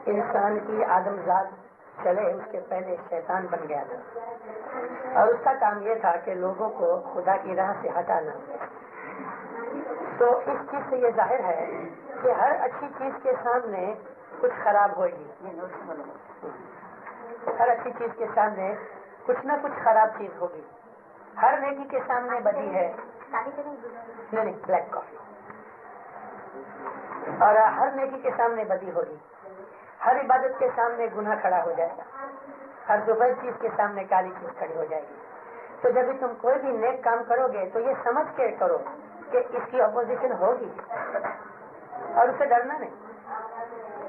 انسان کی آدم ذات چلے اس کے پہلے شیطان بن گیا تھا، اور اس کا کام یہ تھا کہ لوگوں کو خدا کی راہ سے ہٹانا۔ تو اس چیز سے یہ ظاہر ہے کہ ہر اچھی چیز کے سامنے کچھ خراب ہوگی، ہر اچھی چیز کے سامنے کچھ نہ کچھ خراب چیز ہوگی، ہر نیکی کے سامنے بدی ہے، نہیں بلیک کافی، اور ہر نیکی کے سامنے بدی ہوگی، ہر عبادت کے سامنے گناہ کھڑا ہو جائے گا، ہر دوپہر چیز کے سامنے کالی چیز کھڑی ہو جائے گی۔ تو جب بھی تم کوئی بھی نیک کام کرو گے تو یہ سمجھ کے کرو کہ اس کی اپوزیشن ہوگی، اور اسے ڈرنا نہیں۔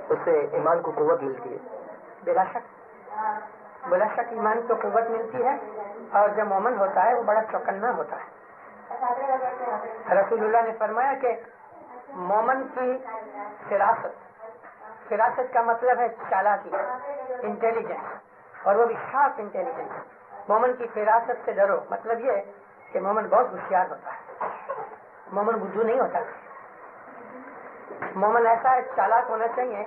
اس سے ایمان کو قوت ملتی ہے، بلا شک ایمان کو قوت ملتی ہے، اور جب مومن ہوتا ہے وہ بڑا چوکنا ہوتا ہے۔ رسول اللہ نے فرمایا کہ مومن کی فراست کا مطلب ہے چالاکی، انٹیلیجنس، اور وہ بھی شارپ انٹیلیجنس۔ مومن کی فراست سے ڈرو، مطلب یہ کہ مومن بہت ہوشیار ہوتا ہے، مومن بدھو نہیں ہوتا۔ مومن ایسا چالاک ہونا چاہیے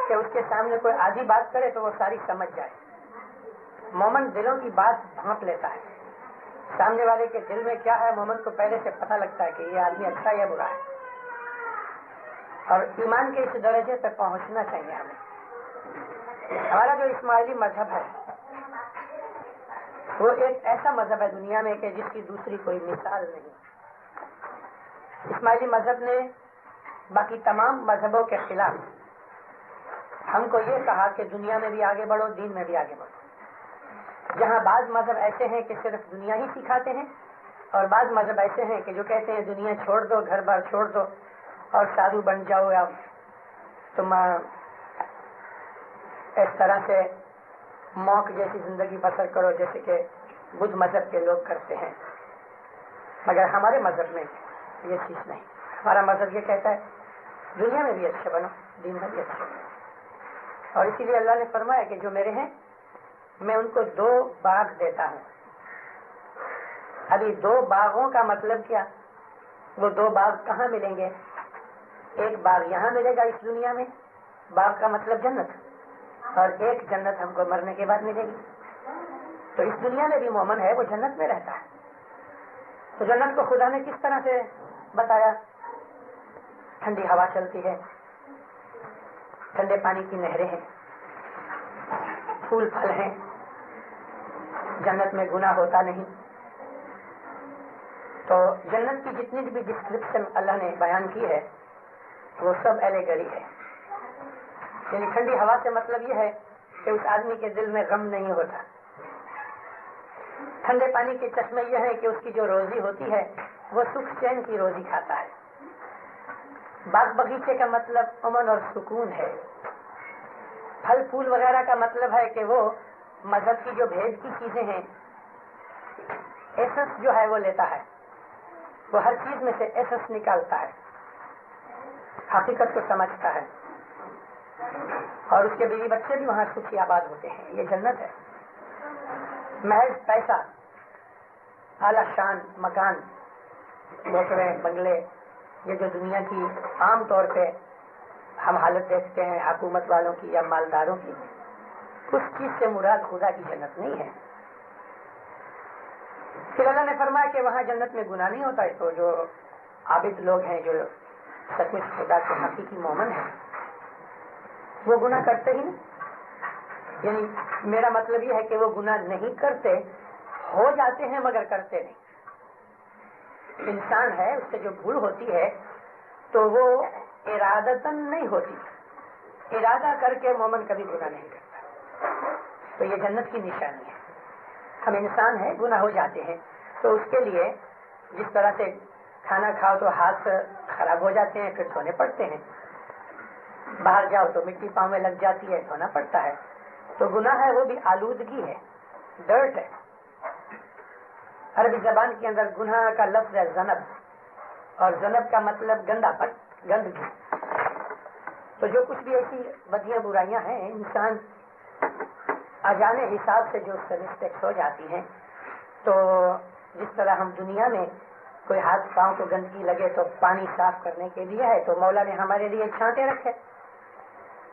کہ اس کے سامنے کوئی آدھی بات کرے تو وہ ساری سمجھ جائے۔ مومن دلوں کی بات بھانپ لیتا ہے، سامنے والے کے دل میں کیا ہے مومن کو پہلے سے پتہ لگتا ہے کہ یہ آدمی اچھا یا برا ہے، اور ایمان کے اس درجے پہ پہنچنا چاہیے ہمیں۔ ہمارا جو اسماعیلی مذہب ہے وہ ایک ایسا مذہب ہے دنیا میں کہ جس کی دوسری کوئی مثال نہیں۔ اسماعیلی مذہب نے باقی تمام مذہبوں کے خلاف ہم کو یہ کہا کہ دنیا میں بھی آگے بڑھو، دین میں بھی آگے بڑھو۔ جہاں بعض مذہب ایسے ہیں کہ صرف دنیا ہی سکھاتے ہیں، اور بعض مذہب ایسے ہیں کہ جو کہتے ہیں دنیا چھوڑ دو، گھر بار چھوڑ دو اور سادھو بن جاؤ، یا تم اس طرح سے موک جیسی زندگی بسر کرو جیسے کہ بدھ مذہب کے لوگ کرتے ہیں۔ مگر ہمارے مذہب میں یہ چیز نہیں، ہمارا مذہب یہ کہتا ہے دنیا میں بھی اچھے بنو، دین میں بھی اچھے بنو۔ اور اسی لیے اللہ نے فرمایا کہ جو میرے ہیں میں ان کو 2 باغ دیتا ہوں۔ ابھی 2 باغوں کا مطلب کیا؟ وہ 2 باغ کہاں ملیں گے؟ ایک باغ یہاں ملے گا اس دنیا میں، باغ کا مطلب جنت، اور ایک جنت ہم کو مرنے کے بعد ملے گی۔ تو اس دنیا میں بھی مومن ہے وہ جنت میں رہتا ہے۔ تو جنت کو خدا نے کس طرح سے بتایا؟ ٹھنڈی ہوا چلتی ہے، ٹھنڈے پانی کی نہریں ہیں، پھول پھل ہیں، جنت میں گناہ ہوتا نہیں۔ تو جنت کی جتنی بھی ڈسکرپشن اللہ نے بیان کی ہے وہ سب ایلیگری ہے، یعنی ٹھنڈی ہوا سے مطلب یہ ہے کہ اس آدمی کے دل میں غم نہیں ہوتا۔ ٹھنڈے پانی کے چشمے یہ ہے کہ اس کی جو روزی ہوتی ہے وہ سکھ چین کی روزی کھاتا ہے۔ باغ بغیچے کا مطلب امن اور سکون ہے۔ پھل پھول وغیرہ کا مطلب ہے کہ وہ مذہب کی جو بھید کی چیزیں ہیں، ایسس جو ہے وہ لیتا ہے، وہ ہر چیز میں سے ایسس نکالتا ہے، حقیقت کو سمجھتا ہے، اور اس کے بیوی بچے بھی وہاں خوشی آباد ہوتے ہیں۔ یہ جنت ہے۔ محض پیسہ، اعلیٰ شان مکان، موٹریں، بنگلے، یہ جو دنیا کی عام طور پہ ہم حالت دیکھتے ہیں حکومت والوں کی یا مالداروں کی، اس چیز سے مراد خدا کی جنت نہیں ہے۔ پھر اللہ نے فرمایا کہ وہاں جنت میں گناہ نہیں ہوتا ہے۔ تو جو عابد لوگ ہیں، جو سچ مچ خدا کے حقیقی مومن ہیں، وہ گناہ کرتے ہی نہیں۔ یعنی میرا مطلب یہ ہے کہ وہ گناہ نہیں کرتے، ہو جاتے ہیں مگر کرتے نہیں۔ انسان ہے، اس سے جو بھول ہوتی ہے تو وہ ارادتاً نہیں ہوتی، ارادہ کر کے مومن کبھی گناہ نہیں کرتا۔ تو یہ جنت کی نشانی ہے۔ ہم انسان ہیں، گناہ ہو جاتے ہیں، تو اس کے لیے جس طرح سے کھانا کھاؤ تو ہاتھ خراب ہو جاتے ہیں پھر دھونے پڑتے ہیں، باہر جاؤ تو مٹی پاؤں میں لگ جاتی ہے، دھونا پڑتا ہے۔ تو گناہ ہے وہ بھی آلودگی ہے، ڈرٹ ہے۔ عربی زبان کے اندر گناہ کا لفظ ہے ذنب، اور ذنب کا مطلب گندا پن، گندگی۔ تو جو کچھ بھی ایسی بدیاں برائیاں ہیں، انسان اجانے حساب سے جو مسٹیکس ہو جاتی ہیں، تو جس طرح ہم دنیا میں کوئی ہاتھ پاؤں کو گندگی لگے تو پانی صاف کرنے کے لیے ہے، تو مولا نے ہمارے لیے چھانٹے رکھے،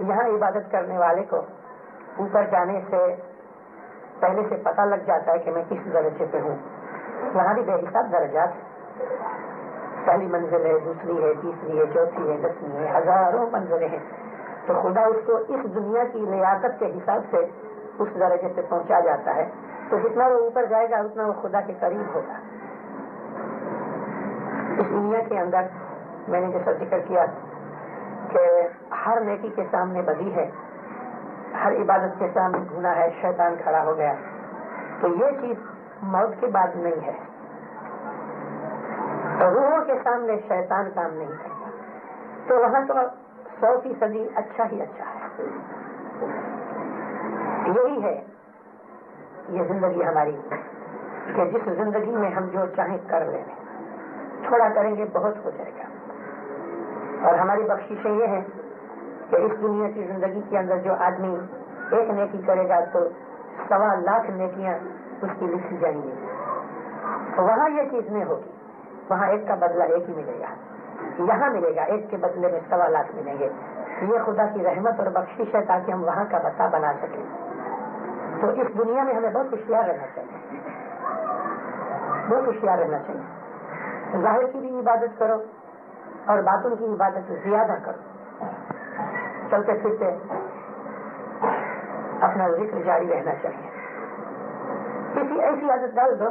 یہاں عبادت کرنے والے کو اوپر جانے سے پہلے سے پتہ لگ جاتا ہے کہ میں کس درجے پہ ہوں. وہاں بھی بے حساب درجات ہیں. پہلی منزل ہے, دوسری ہے, تیسری ہے, چوتھی ہے, 10ویں ہے, ہزاروں منزلیں ہیں. تو خدا اس کو اس دنیا کی لیاقت کے حساب سے اس درجے سے پہنچا جاتا ہے. تو جتنا وہ اوپر جائے گا اتنا وہ خدا کے قریب ہوگا. اس دنیا کے اندر میں نے جیسا ذکر کیا کہ ہر نیکی کے سامنے بدی ہے, ہر عبادت کے سامنے گناہ ہے, شیطان کھڑا ہو گیا. تو یہ چیز موت کے بعد نہیں ہے. روحوں کے سامنے شیطان کام نہیں کرتا. تو وہاں تو 100% اچھا ہی اچھا ہے. یہی ہے یہ زندگی ہماری کہ جس زندگی میں ہم جو چاہیں کر لیں, تھوڑا کریں گے بہت ہو جائے گا. اور ہماری بخششیں یہ ہیں کہ اس دنیا کی زندگی کے اندر جو آدمی ایک نیکی کرے گا تو 1.25 نیکیاں اس کی لکھی جائیں گی. وہاں یہ چیز نہیں ہوگی. وہاں ایک کا بدلہ ایک ہی ملے گا. یہاں ملے گا ایک کے بدلے میں 1.25 ملیں گے. یہ خدا کی رحمت اور بخشش ہے تاکہ ہم وہاں کا بتا بنا سکیں. تو اس دنیا میں ہمیں بہت ہوشیار رہنا چاہیے, بہت ہوشیار رہنا چاہیے. ظاہر کی بھی عبادت کرو اور باطن کی عبادت زیادہ کرو. چلتے پھرتے اپنا ذکر جاری رہنا چاہیے. کسی ایسی عادت ڈال دو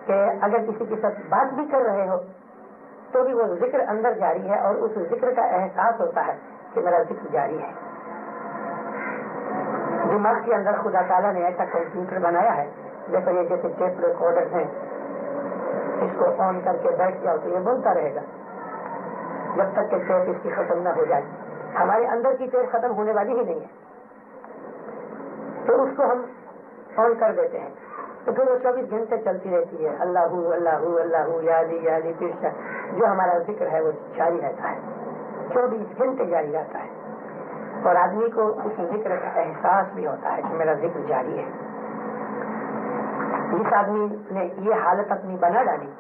کہ اگر کسی کے ساتھ بات بھی کر رہے ہو تو بھی وہ ذکر اندر جاری ہے اور اس ذکر کا احساس ہوتا ہے کہ میرا ذکر جاری ہے. دماغ کے اندر خدا تعالیٰ نے ایسا کمپیوٹر بنایا ہے, جیسے یہ جیسے ٹیپ ریکارڈر ہیں, اس کو آن کر کے بیٹھ جاؤ تو یہ بولتا رہے گا جب تک کہ ٹیپ اس کی ختم نہ ہو جائے. ہمارے اندر کی ٹیپ ختم ہونے والی ہی نہیں ہے, تو اس کو ہم آن کر دیتے ہیں تو پھر وہ 24 گھنٹے چلتی رہتی ہے. اللہ اللہ اللہ یا علی یا علی پھر جو ہمارا ذکر ہے وہ جاری رہتا ہے, 24 گھنٹے جاری رہتا ہے. اور آدمی کو اس ذکر کا احساس بھی ہوتا ہے کہ میرا ذکر جاری ہے. جس آدمی نے یہ حالت اپنی بنا ڈالی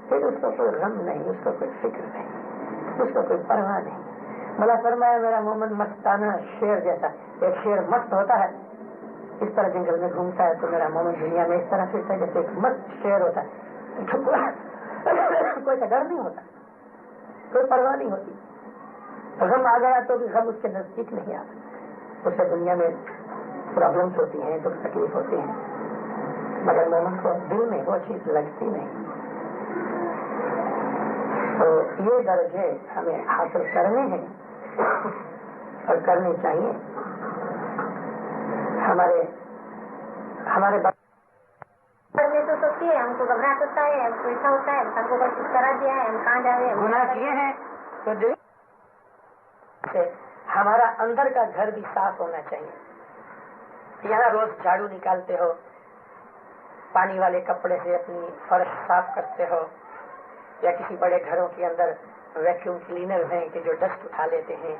پھر اس کو کوئی غم نہیں, اس کو کوئی فکر نہیں, اس کو کوئی پرواہ نہیں. بلا فرمایا میرا مومن مستانہ شیر جیسا. ایک شیر مست ہوتا ہے, اس طرح جنگل میں گھومتا ہے, تو میرا مومن دنیا میں اس طرح پھرتا ہے جیسے ایک مست شیر ہوتا ہے. کوئی ڈر نہیں ہوتا, کوئی پرواہ نہیں ہوتی. غم آ گیا تو بھی غم اس کے نزدیک نہیں آتا. اس سے دنیا میں پرابلمس ہوتی ہیں, دکھ تکلیف ہوتی ہیں, مگر مومن کو دل میں وہ چیز لگتی نہیں. تو یہ درجے ہمیں حاصل کرنے ہیں اور کرنے چاہیے. ہمارے تو سوچتی ہے, ہم کو گھبراہٹ ہوتا ہے, ہم کو ایسا ہوتا ہے, ہم کو کچھ کرا دیا ہے, ہم کہاں جا رہے ہیں, گناہ کیے ہیں تو دل سے ہمارا اندر کا گھر بھی صاف ہونا چاہیے. یہاں روز جھاڑو نکالتے ہو, پانی والے کپڑے سے اپنی فرش صاف کرتے ہو, یا کسی بڑے گھروں کے اندر ویکیوم کلینر ہیں کہ جو ڈسٹ اٹھا لیتے ہیں.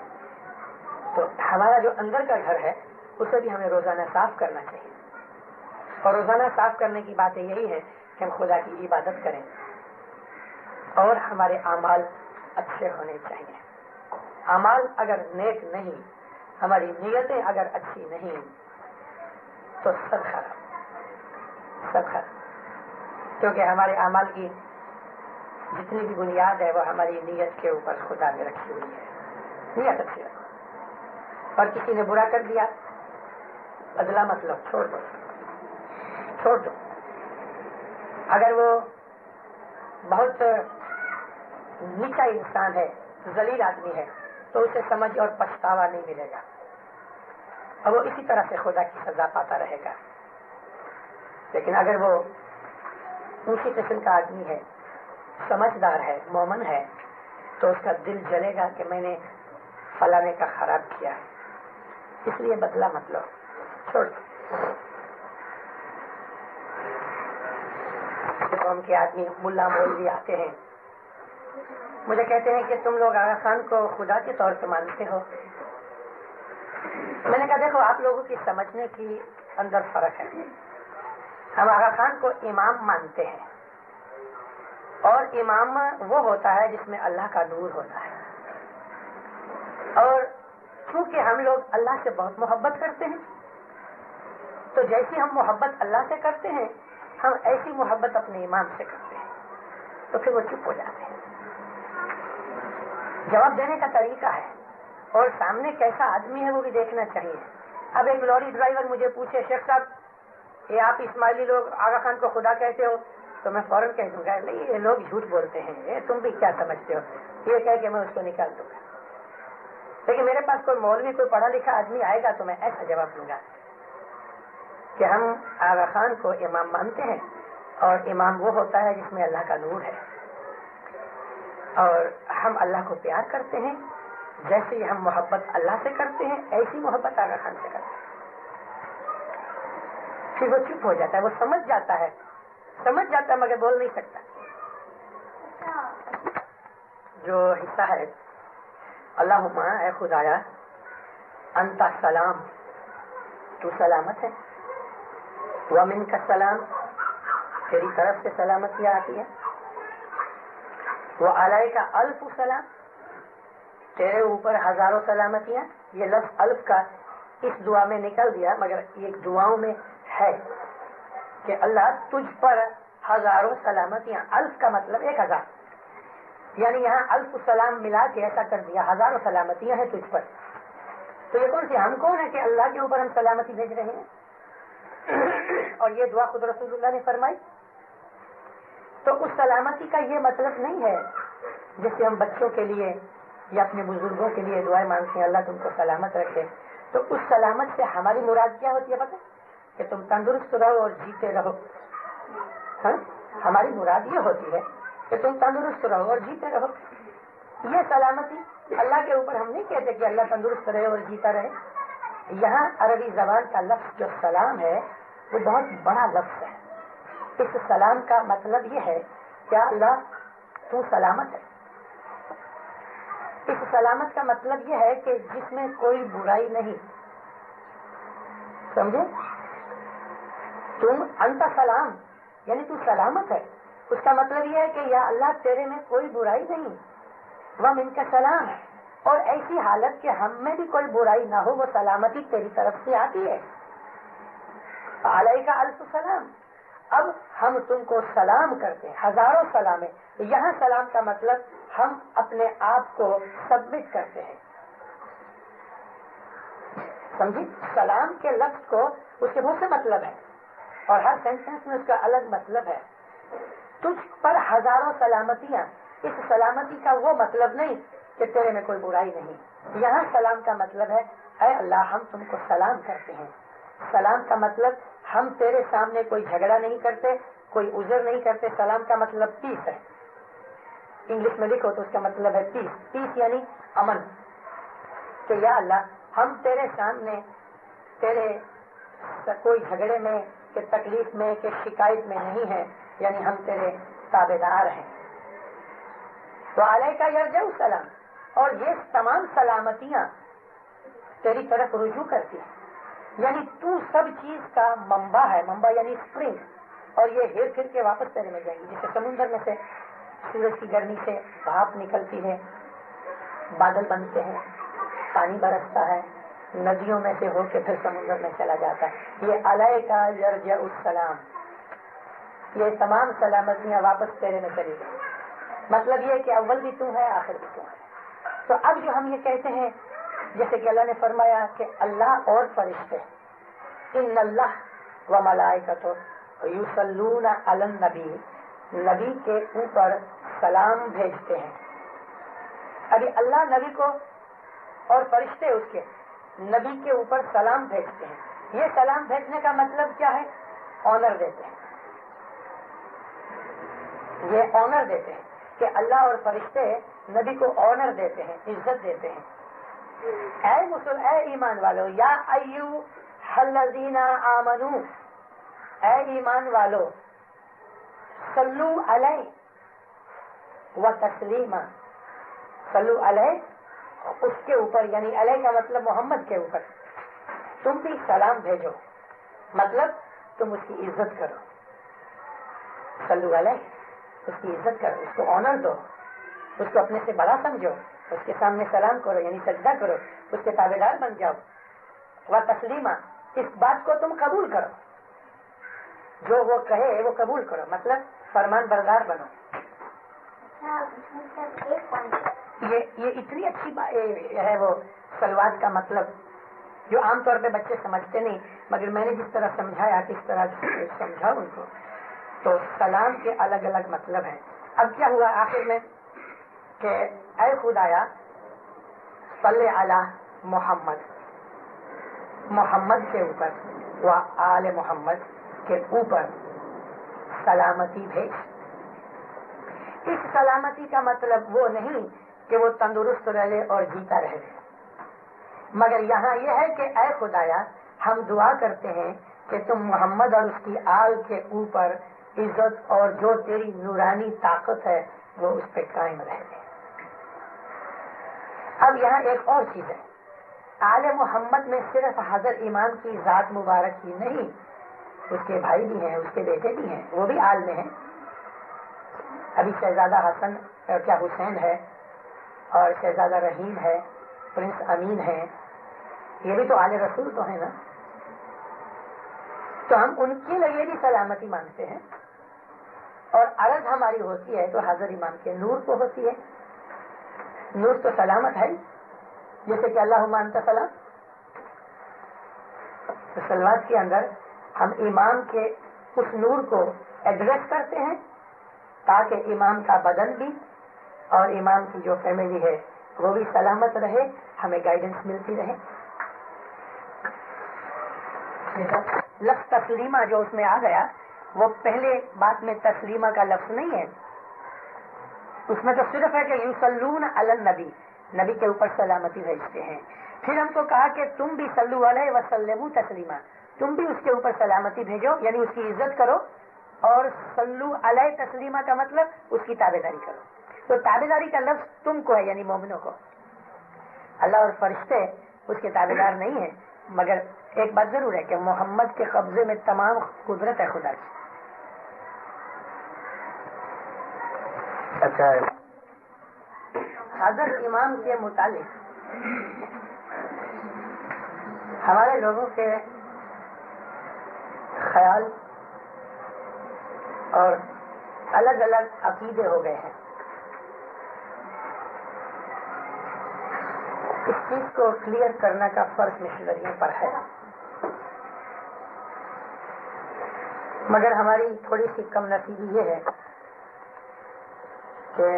تو ہمارا جو اندر کا گھر ہے اسے بھی ہمیں روزانہ صاف کرنا چاہیے. اور روزانہ صاف کرنے کی باتیں یہی ہے کہ ہم خدا کی عبادت کریں اور ہمارے اعمال اچھے ہونے چاہیے. اعمال اگر نیک نہیں, ہماری نیتیں اگر اچھی نہیں تو سب خراب. کیونکہ ہمارے اعمال کی جتنی بھی بنیاد ہے وہ ہماری نیت کے اوپر خدا نے رکھی ہوئی ہے. نیت اچھی رکھو. اور کسی نے برا کر دیا, بدلا مطلب چھوڑ دو. اگر وہ بہت نیچا انسان ہے, ذلیل آدمی ہے, تو اسے سمجھ اور پچھتاوا نہیں ملے گا, اور وہ اسی طرح سے خدا کی سزا پاتا رہے گا. لیکن اگر وہ اونچی قسم کا آدمی ہے, سمجھدار ہے, مومن ہے, تو اس کا دل جلے گا کہ میں نے فلانے کا خراب کیا, اس لیے بدلا مت لو, چھوڑ دو. قوم کے آدمی ملا مولوی آتے ہیں, مجھے کہتے ہیں کہ تم لوگ آغا خان کو خدا کے طور پہ مانتے ہو. میں نے کہا دیکھو آپ لوگوں کی سمجھنے کی اندر فرق ہے. ہم آغا خان کو امام مانتے ہیں, اور امام وہ ہوتا ہے جس میں اللہ کا نور ہوتا ہے. اور چونکہ ہم لوگ اللہ سے بہت محبت کرتے ہیں، تو جیسی ہم محبت اللہ سے کرتے ہیں ہم ایسی محبت اپنے امام سے کرتے ہیں، تو پھر وہ چپ ہو جاتے ہیں۔ جواب دینے کا طریقہ ہے، اور سامنے کیسا آدمی ہے وہ بھی دیکھنا چاہیے۔ اب ایک لوری ڈرائیور مجھے پوچھے شیخ صاحب یہ آپ اسماعیلی لوگ آغا خان کو خدا کہتے ہو، تو میں فوراً کہہ دوں گا نہیں یہ لوگ جھوٹ بولتے ہیں، یہ تم بھی کیا سمجھتے ہو، یہ کہہ کہ میں اس کو نکال دوں گا۔ لیکن میرے پاس کوئی مولوی کوئی پڑھا لکھا آدمی آئے گا تو میں ایسا جواب دوں گا کہ ہم آغا خان کو امام مانتے ہیں، اور امام وہ ہوتا ہے جس میں اللہ کا نور ہے، اور ہم اللہ کو پیار کرتے ہیں، جیسے ہم محبت اللہ سے کرتے ہیں ایسی محبت آغا خان سے کرتے ہیں۔ پھر وہ چپ ہو جاتا ہے، وہ سمجھ جاتا ہے مگر بول نہیں سکتا۔ جو حصہ ہے اللہم اے خدایا انت سلام، تو سلامت ہے، ومنک السلام، تیری طرف سے سلامتی آتی ہے، وعلیک الف سلام، تیرے اوپر ہزاروں سلامتیاں۔ یہ لفظ الف کا اس دعا میں نکل گیا، مگر ایک دعاؤں میں ہے کہ اللہ تجھ پر ہزاروں سلامتیاں، الف کا مطلب 1000، یعنی یہاں الف سلام ملا کے ایسا کر دیا، ہزاروں سلامتیاں ہیں تجھ پر۔ تو یہ کون سی ہم کون ہے کہ اللہ کے اوپر ہم سلامتی بھیج رہے ہیں؟ اور یہ دعا خود رسول اللہ نے فرمائی۔ تو اس سلامتی کا یہ مطلب نہیں ہے جیسے ہم بچوں کے لیے یا اپنے بزرگوں کے لیے دعائیں مانگتے ہیں اللہ تم کو سلامت رکھے، تو اس سلامت سے ہماری مراد کیا ہوتی ہے پتہ؟ کہ تم تندرست رہو اور جیتے رہو۔ ہاں، ہماری مراد یہ ہوتی ہے کہ تم تندرست رہو اور جیتے رہو۔ یہ سلامتی اللہ کے اوپر ہم نہیں کہتے کہ اللہ تندرست رہے اور جیتا رہے۔ یہاں عربی زبان کا لفظ جو سلام ہے وہ بہت بڑا لفظ ہے۔ اس سلام کا مطلب یہ ہے کیا اللہ تو سلامت ہے۔ اس سلامت کا مطلب یہ ہے کہ جس میں کوئی برائی نہیں، سمجھے؟ تم انت سلام یعنی تو سلامت ہے، اس کا مطلب یہ ہے کہ یا اللہ تیرے میں کوئی برائی نہیں، ومنک السلام، اور ایسی حالت کہ ہم میں بھی کوئی برائی نہ ہو، وہ سلامتی تیری طرف سے آتی ہے۔ علیک الف سلام، اب ہم تم کو سلام کرتے ہیں، ہزاروں سلام ہے۔ یہاں سلام کا مطلب ہم اپنے آپ کو سبمٹ کرتے ہیں، سمجھی؟ سلام کے لفظ کو اس کے بہت سے مطلب ہیں اور ہر سینٹینس میں اس کا الگ مطلب ہے۔ تجھ پر ہزاروں سلامتیاں، اس سلامتی کا وہ مطلب نہیں کہ تیرے میں کوئی برائی نہیں۔ یہاں سلام کا مطلب ہے اے اللہ ہم تم کو سلام کرتے ہیں۔ سلام کا مطلب ہم تیرے سامنے کوئی جھگڑا نہیں کرتے، کوئی عذر نہیں کرتے۔ سلام کا مطلب پیس ہے، انگلش میں لکھو تو اس کا مطلب ہے پیس، پیس یعنی امن، کہ یا اللہ ہم تیرے سامنے تیرے کوئی جھگڑے میں کہ تکلیف میں کہ شکایت میں نہیں ہے، یعنی ہم تیرے تابع دار ہیں۔ تو علیہ کا یرجع السلام، اور یہ تمام سلامتیاں تیری طرف رجوع کرتی ہیں، یعنی تو سب چیز کا منبع ہے، منبع یعنی اسپرنگ، اور یہ ہیر پھر کے واپس تیرے میں جائیں گی۔ جیسے سمندر میں سے سورج کی گرمی سے بھاپ نکلتی ہے، بادل بنتے ہیں، پانی برستا ہے، ندیوں میں سے ہو کے پھر سمندر میں چلا جاتا ہے۔ یہ علیہ کا یرجع السلام، یہ تمام سلامتیاں واپس تیرے میں چلی گئی۔ مطلب یہ کہ اول بھی تو ہے آخر بھی تو ہے۔ تو اب جو ہم یہ کہتے ہیں جیسے کہ اللہ نے فرمایا کہ اللہ اور فرشتے ان اللہ و ملائکتہ یصلون علی النبی، نبی کے اوپر سلام بھیجتے ہیں۔ ابھی اللہ نبی کو اور فرشتے اس کے نبی کے اوپر سلام بھیجتے ہیں۔ یہ سلام بھیجنے کا مطلب کیا ہے؟ آنر دیتے ہیں، یہ آنر دیتے ہیں کہ اللہ اور فرشتے نبی کو آنر دیتے ہیں، عزت دیتے ہیں۔ اے ایمان والو، یا ایھا الذین آمنو، اے ایمان والو، صلو علیہ و تسلیما، صلو علیہ اس کے اوپر، یعنی علیہ کا مطلب محمد کے اوپر تم بھی سلام بھیجو، مطلب تم اس کی عزت کرو، صلو علیہ، اس کی عزت کرو، اس کو آنر دو، اس کو اپنے سے بڑا سمجھو، اس کے سامنے سلام کرو یعنی سجدہ کرو, اس کے تابعدار بن جاؤ. و تسلیمہ, اس بات کو تم قبول کرو, جو وہ کہے وہ قبول کرو, مطلب فرمان بردار بنو. یہ اتنی اچھی ہے وہ سلوات کا مطلب جو عام طور پہ بچے سمجھتے نہیں, مگر میں نے جس طرح سمجھایا کس طرح سمجھا ان کو, تو سلام کے الگ الگ مطلب ہیں. اب کیا ہوا آخر میں کہ اے خدایا صلی علی محمد, محمد کے اوپر و آل محمد کے اوپر سلامتی بھیج. اس سلامتی کا مطلب وہ نہیں کہ وہ تندرست رہے اور جیتا رہے, مگر یہاں یہ ہے کہ اے خدایا ہم دعا کرتے ہیں کہ تم محمد اور اس کی آل کے اوپر عزت اور جو تیری نورانی طاقت ہے وہ اس پہ قائم رہے. اب یہاں ایک اور چیز ہے, آل محمد میں صرف حضرت امام کی ذات مبارک ہی نہیں, اس کے بھائی بھی ہیں, اس کے بیٹے بھی ہیں, وہ بھی آل میں ہیں. ابھی شہزادہ حسن کیا حسین ہے, اور شہزادہ رحیم ہے, پرنس امین ہے, یہ بھی تو آل رسول تو ہیں نا. تو ہم ان کے لیے بھی سلامتی مانگتے ہیں, اور عرض ہماری ہوتی ہے تو حضرت امام کے نور کو ہوتی ہے. نور تو سلامت ہے, جیسے کہ اللہ مانتا سلام. تو سلوات کے اندر ہم امام کے اس نور کو ایڈریس کرتے ہیں تاکہ امام کا بدن بھی اور امام کی جو فیملی ہے وہ بھی سلامت رہے, ہمیں گائیڈنس ملتی رہے. لفظ تسلیمہ جو اس میں آ گیا وہ پہلے بات میں تسلیمہ کا لفظ نہیں ہے, اس میں تو صرف ہے کہ یصلون علی النبی, نبی کے اوپر سلامتی بھیجتے ہیں. پھر ہم کو کہا کہ تم بھی صلو علیہ وسلموا تسلیما, تم بھی اس کے اوپر سلامتی بھیجو یعنی اس کی عزت کرو, اور صلو علیہ تسلیما کا مطلب اس کی تابعداری کرو. تو تابعداری کا لفظ تم کو ہے یعنی مومنوں کو. اللہ اور فرشتے اس کے تابعدار نہیں ہیں, مگر ایک بات ضرور ہے کہ محمد کے قبضے میں تمام قدرت ہے خدا کی. اچھا, حضرت امام کے متعلق ہمارے لوگوں کے خیال اور الگ الگ عقیدے ہو گئے ہیں. اس چیز کو کلیئر کرنے کا فرض مشنریوں پر ہے, مگر ہماری تھوڑی سی کم نصیبی یہ ہے کہ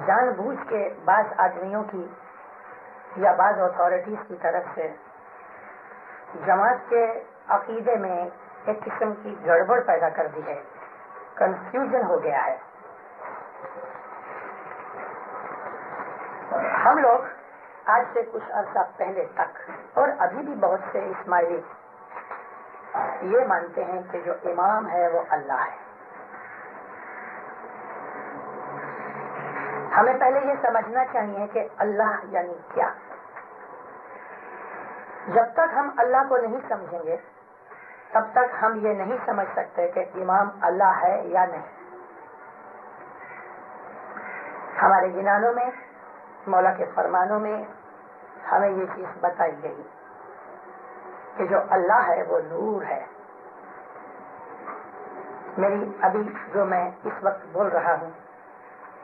جان بوجھ کے بعض آدمیوں کی یا بعض اتھارٹیز کی طرف سے جماعت کے عقیدے میں ایک قسم کی گڑبڑ پیدا کر دی ہے, کنفیوژن ہو گیا ہے. ہم لوگ آج سے کچھ عرصہ پہلے تک اور ابھی بھی بہت سے اسماعیلی یہ مانتے ہیں کہ جو امام ہے وہ اللہ ہے. ہمیں پہلے یہ سمجھنا چاہیے کہ اللہ یعنی کیا. جب تک ہم اللہ کو نہیں سمجھیں گے تب تک ہم یہ نہیں سمجھ سکتے کہ امام اللہ ہے یا نہیں. ہمارے جنانوں میں مولا کے فرمانوں میں ہمیں یہ چیز بتائی گئی کہ جو اللہ ہے وہ نور ہے. میری ابھی جو میں اس وقت بول رہا ہوں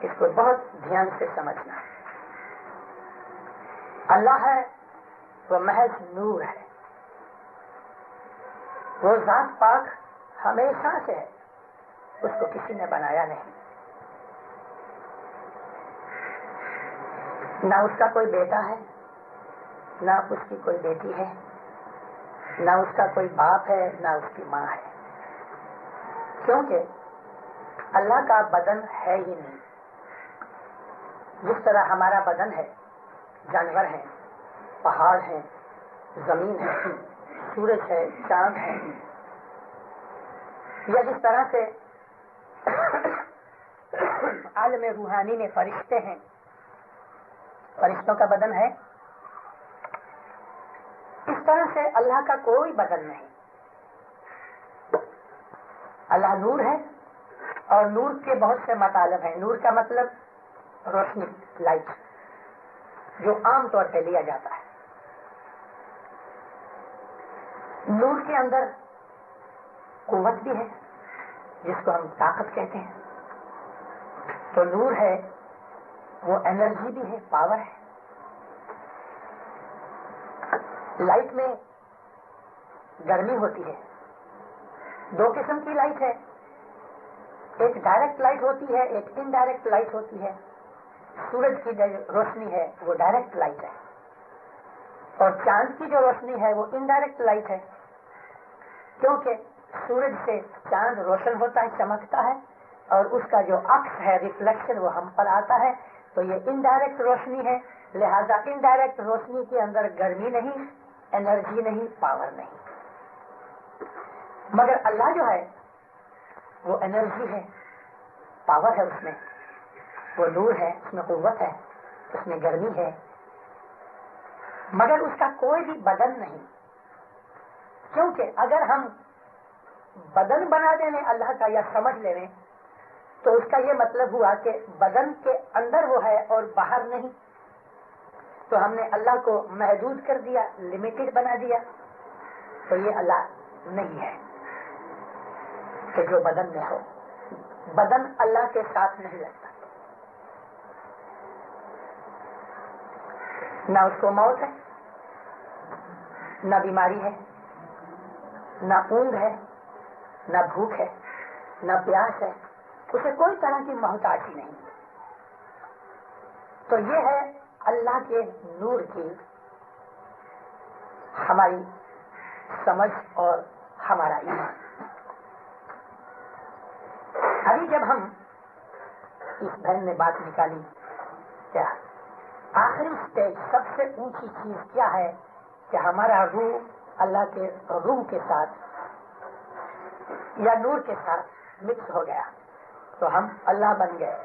اس کو بہت دھیان سے سمجھنا. اللہ ہے وہ محض نور ہے, وہ ذات پاک ہمیشہ سے ہے, اس کو کسی نے بنایا نہیں. نہ اس کا کوئی بیٹا ہے, نہ اس کی کوئی بیٹی ہے, نہ اس کا کوئی باپ ہے, نہ اس کی ماں ہے, کیونکہ اللہ کا بدن ہے ہی نہیں. جس طرح ہمارا بدن ہے, جانور ہیں, پہاڑ ہیں, زمین ہے, سورج ہے, چاند ہے, یا جس طرح سے عالم روحانی میں فرشتے ہیں, فرشتوں کا بدن ہے, اس طرح سے اللہ کا کوئی بدن نہیں. اللہ نور ہے اور نور کے بہت سے مطالب ہیں. نور کا مطلب روشنی لائٹ جو عام طور پہ لیا جاتا ہے. نور کے اندر قوت بھی ہے جس کو ہم طاقت کہتے ہیں. تو نور ہے وہ انرجی بھی ہے, پاور ہے. لائٹ میں گرمی ہوتی ہے. دو قسم کی لائٹ ہے, ایک ڈائریکٹ لائٹ ہوتی ہے, ایک انڈائریکٹ لائٹ ہوتی ہے. سورج کی جو روشنی ہے وہ ڈائریکٹ لائٹ ہے, اور چاند کی جو روشنی ہے وہ انڈائریکٹ لائٹ ہے. کیونکہ سورج سے چاند روشن ہوتا ہے, چمکتا ہے, اور اس کا جو عکس ہے, ریفلیکشن, وہ ہم پر آتا ہے. تو یہ انڈائریکٹ روشنی ہے. لہذا انڈائریکٹ روشنی کے اندر گرمی نہیں, انرجی نہیں, پاور نہیں. مگر اللہ جو ہے وہ انرجی ہے, پاور ہے, اس میں وہ نور ہے, اس میں قوت ہے, اس میں گرمی ہے. مگر اس کا کوئی بھی بدن نہیں. کیونکہ اگر ہم بدن بنا دیں اللہ کا یا سمجھ لیں تو اس کا یہ مطلب ہوا کہ بدن کے اندر وہ ہے اور باہر نہیں. تو ہم نے اللہ کو محدود کر دیا, لمیٹڈ بنا دیا. تو یہ اللہ نہیں ہے کہ جو بدن میں ہو. بدن اللہ کے ساتھ نہیں لگتا. نہ اس کو موت ہے, نہ بیماری ہے, نہ اونگ ہے, نہ بھوک ہے, نہ پیاس ہے. اسے کوئی طرح کی محتاجی نہیں. تو یہ ہے اللہ کے نور کی ہماری سمجھ اور ہمارا ایمان. ابھی جب ہم اس بہن نے بات نکالی کیا آخری اسٹیج, سب سے اونچی چیز کیا ہے کہ ہمارا روح اللہ کے روح کے ساتھ یا نور کے ساتھ مکس ہو گیا, تو ہم اللہ بن گئے.